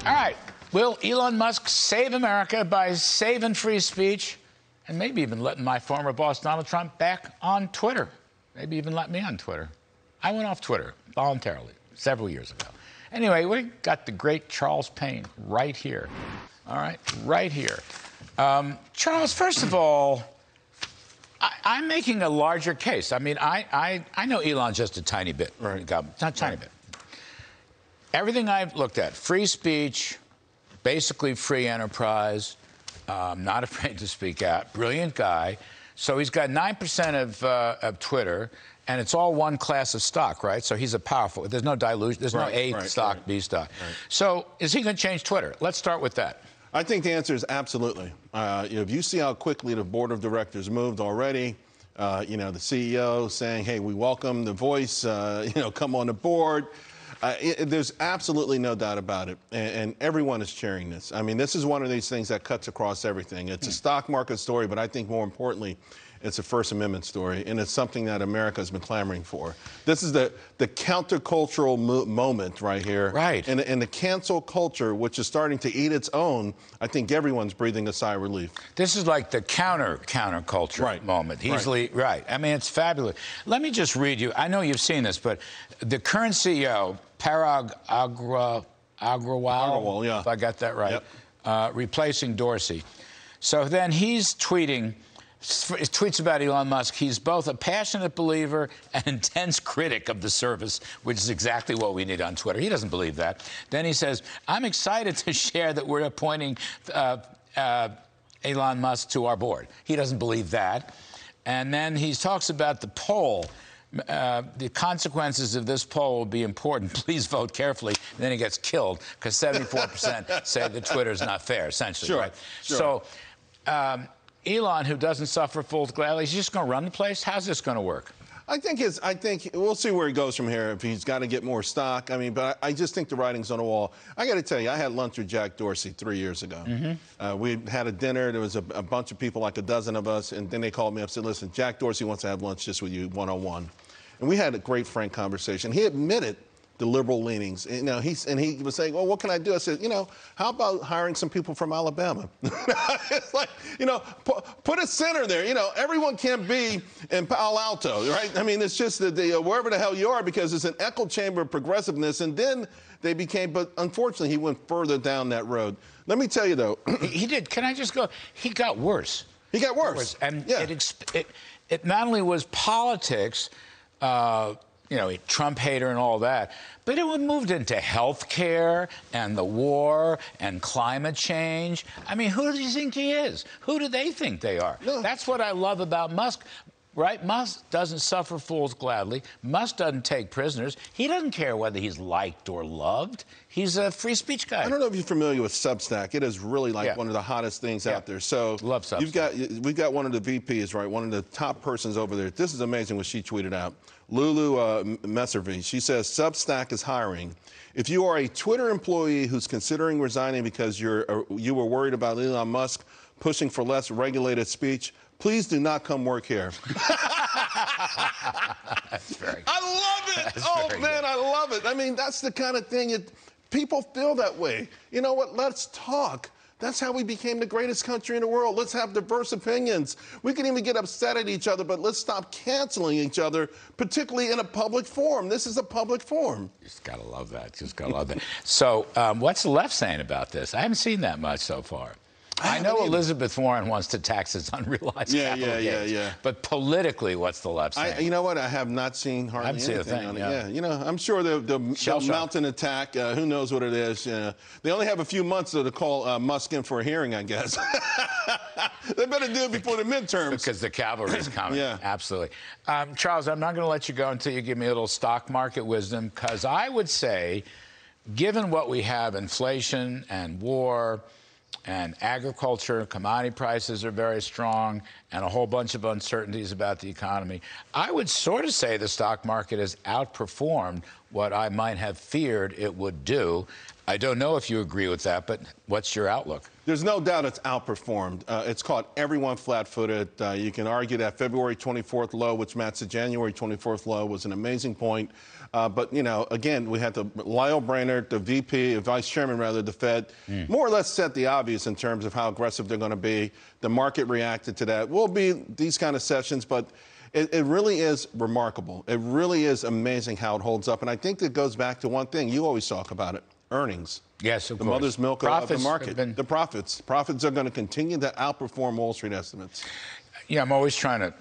All right. Will Elon Musk save America by saving free speech and maybe even letting my former boss, Donald Trump, back on Twitter? Maybe even let me on Twitter. I went off Twitter voluntarily several years ago. Anyway, we got the great Charles Payne right here. All right, right here. Charles, first of all, I'm making a larger case. I mean, I know Elon's just a tiny bit. Right. Not a tiny bit. Everything I've looked at, free speech, basically free enterprise, not afraid to speak out, brilliant guy. So he's got 9% of Twitter, and it's all one class of stock, right? So he's a powerful, there's no dilution, there's no A stock, B stock. Right. So is he going to change Twitter? Let's start with that. I think the answer is absolutely. If you see how quickly the board of directors moved already, the CEO saying, hey, we welcome the voice, come on the board. There's absolutely no doubt about it, and everyone is cheering this. I mean, this is one of these things that cuts across everything. It's a stock market story, but I think more importantly, it's a First Amendment story, and it's something that America has been clamoring for. This is the countercultural moment right here. Right. And the cancel culture, which is starting to eat its own, I think everyone's breathing a sigh of relief. This is like the counterculture moment. Easily, right. I mean, it's fabulous. Let me just read you. I know you've seen this, but the current CEO, Parag Agrawal, yeah. If I got that right, yep. Replacing Dorsey. So then he's tweets about Elon Musk. He's both a passionate believer and intense critic of the service, which is exactly what we need on Twitter. He doesn't believe that. Then he says, I'm excited to share that we're appointing Elon Musk to our board. He doesn't believe that. And then he talks about the poll. The consequences of this poll will be important. Please vote carefully. And then he gets killed because 74% say that Twitter is not fair, essentially. Sure. Right? Sure. So Elon, who doesn't suffer fools gladly, he's just going to run the place? How's this going to work? I think we'll see where he goes from here, if he's got to get more stock. I mean, but I just think the writing's on the wall. I got to tell you, I had lunch with Jack Dorsey 3 years ago. Mm-hmm. We had a dinner. There was a bunch of people, like a dozen of us, and then they called me up and said, listen, Jack Dorsey wants to have lunch just with you one-on-one. And we had a great, frank conversation. He admitted the liberal leanings. He was saying, well, what can I do? I said, how about hiring some people from Alabama? It's like, put a center there. Everyone can't be in Palo Alto, right? I mean, it's just wherever the hell you are, because it's an echo chamber of progressiveness. And then they became, but unfortunately, he went further down that road. Let me tell you, though. He did. Can I just go? He got worse. He got worse. And yeah. It not only was politics, Trump hater and all that, but it moved into health care and the war and climate change. I mean, who do you think he is? Who do they think they are? No. That's what I love about Musk. Right? Musk doesn't suffer fools gladly. Musk doesn't take prisoners. He doesn't care whether he's liked or loved. He's a free speech guy. I don't know if you're familiar with Substack. It is really one of the hottest things out there. So love Substack. We've got one of the VPs, right? One of the top persons over there. This is amazing what she tweeted out. Lulu Messervy. She says Substack is hiring. If you are a Twitter employee who's considering resigning because you were worried about Elon Musk pushing for less regulated speech, please do not come work here. That's very good. I love it. That's man, I love it. I mean, that's the kind of thing people feel that way. You know what? Let's talk. That's how we became the greatest country in the world. Let's have diverse opinions. We can even get upset at each other, but let's stop canceling each other, particularly in a public forum. This is a public forum. Just gotta love that. Just gotta love that. So, what's the left saying about this? I haven't seen that much so far. I know Elizabeth Warren wants to tax his unrealized capital gains. Yeah. But politically, what's the left saying? You know what? I have not seen hardly anything on it. Yeah. I'm sure they'll mount an attack. Who knows what it is? They only have a few months to call Musk in for a hearing, I guess. They better do it before the midterms. Because the cavalry's coming. Yeah. Absolutely. Charles, I'm not going to let you go until you give me a little stock market wisdom, because I would say, given what we have, inflation and war, and agriculture, commodity prices are very strong, and a whole bunch of uncertainties about the economy, I would sort of say the stock market has outperformed what I might have feared it would do. I don't know if you agree with that, but what's your outlook? There's no doubt it's outperformed. It's caught everyone flat-footed. You can argue that February 24th low, which matched the January 24th low, was an amazing point. But, you know, again, we had Lyle Brainerd, the VP, Vice Chairman, rather, the Fed, more or less set the obvious in terms of how aggressive they're going to be. The market reacted to that. Will be these kind of sessions, but it really is remarkable. It really is amazing how it holds up. And I think it goes back to one thing. You always talk about it. Earnings. Yes, of course. The mother's milk of the market. The profits. Profits are going to continue to outperform Wall Street estimates. Yeah, I'm always trying to.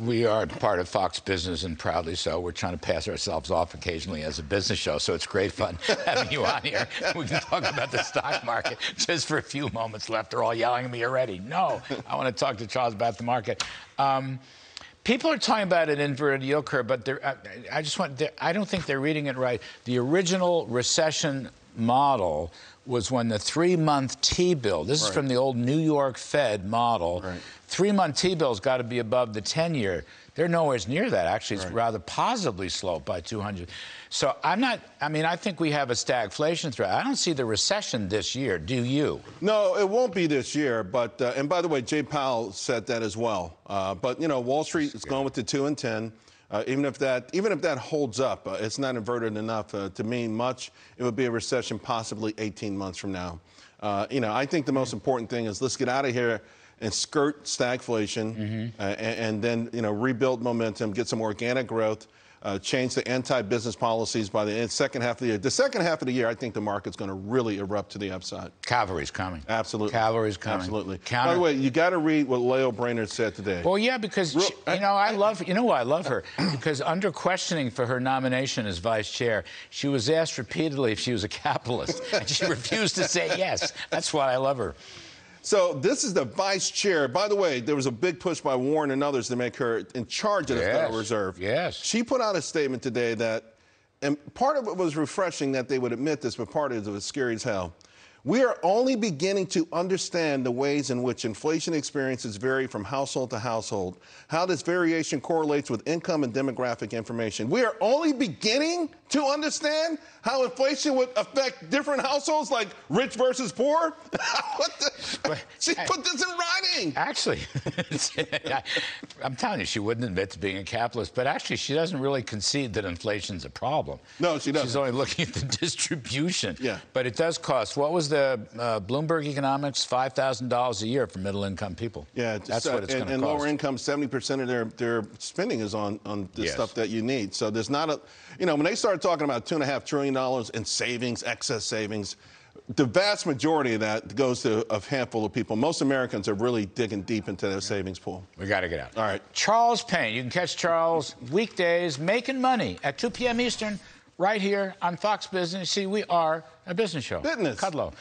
We are part of Fox Business, and proudly so. We're trying to pass ourselves off occasionally as a business show, so it's great fun having you on here. We can talk about the stock market just for a few moments left. They're all yelling at me already. No, I want to talk to Charles about the market. People are talking about an inverted yield curve, but I don't think they're reading it right. The original recession model was when the 3-month T-bill, this is from the old New York Fed model, 3-month T-bill's got to be above the 10-year. They're nowhere near that. Actually, it's rather positively sloped by 200. So I think we have a stagflation threat. I don't see the recession this year. Do you? No, it won't be this year. But, and by the way, Jay Powell said that as well. But, you know, Wall Street is going with the 2 and 10. Even if that holds up, it's not inverted enough to mean much. It would be a recession possibly 18 months from now. You know, I think the most important thing is let's get out of here and skirt stagflation and then, you know, rebuild momentum, get some organic growth, change the anti-business policies by the second half of the year. The second half of the year, I think the market's going to really erupt to the upside. Cavalry's coming. Absolutely. Cavalry's coming. Absolutely. By the way, you got to read what Lyle Brainerd said today. Well, yeah, because you know, you know why I love her? Because under questioning for her nomination as vice chair, she was asked repeatedly if she was a capitalist, and she refused to say yes. That's why I love her. So this is the vice chair. By the way, there was a big push by Warren and others to make her in charge of the Federal Reserve. Yes. She put out a statement today that, and part of it was refreshing that they would admit this, but part of it was scary as hell. We are only beginning to understand the ways in which inflation experiences vary from household to household, how this variation correlates with income and demographic information. We are only beginning to understand how inflation would affect different households, like rich versus poor. She put this in writing. Actually, I'm telling you, she wouldn't admit to being a capitalist, but actually she doesn't really concede that inflation's a problem. No, she doesn't. She's only looking at the distribution. Yeah. But it does cost. What was the Bloomberg Economics? $5,000 a year for middle-income people. Yeah, that's what it's going to cost. And lower income, 70% of their spending is on the stuff that you need. So there's not a, you know, when they started talking about $2.5 trillion in savings, excess savings, the vast majority of that goes to a handful of people. Most Americans are really digging deep into their savings pool. We got to get out. All right. Charles Payne. You can catch Charles weekdays making money at 2 p.m. Eastern right here on Fox Business. See, we are a business show. Business. Kudlow.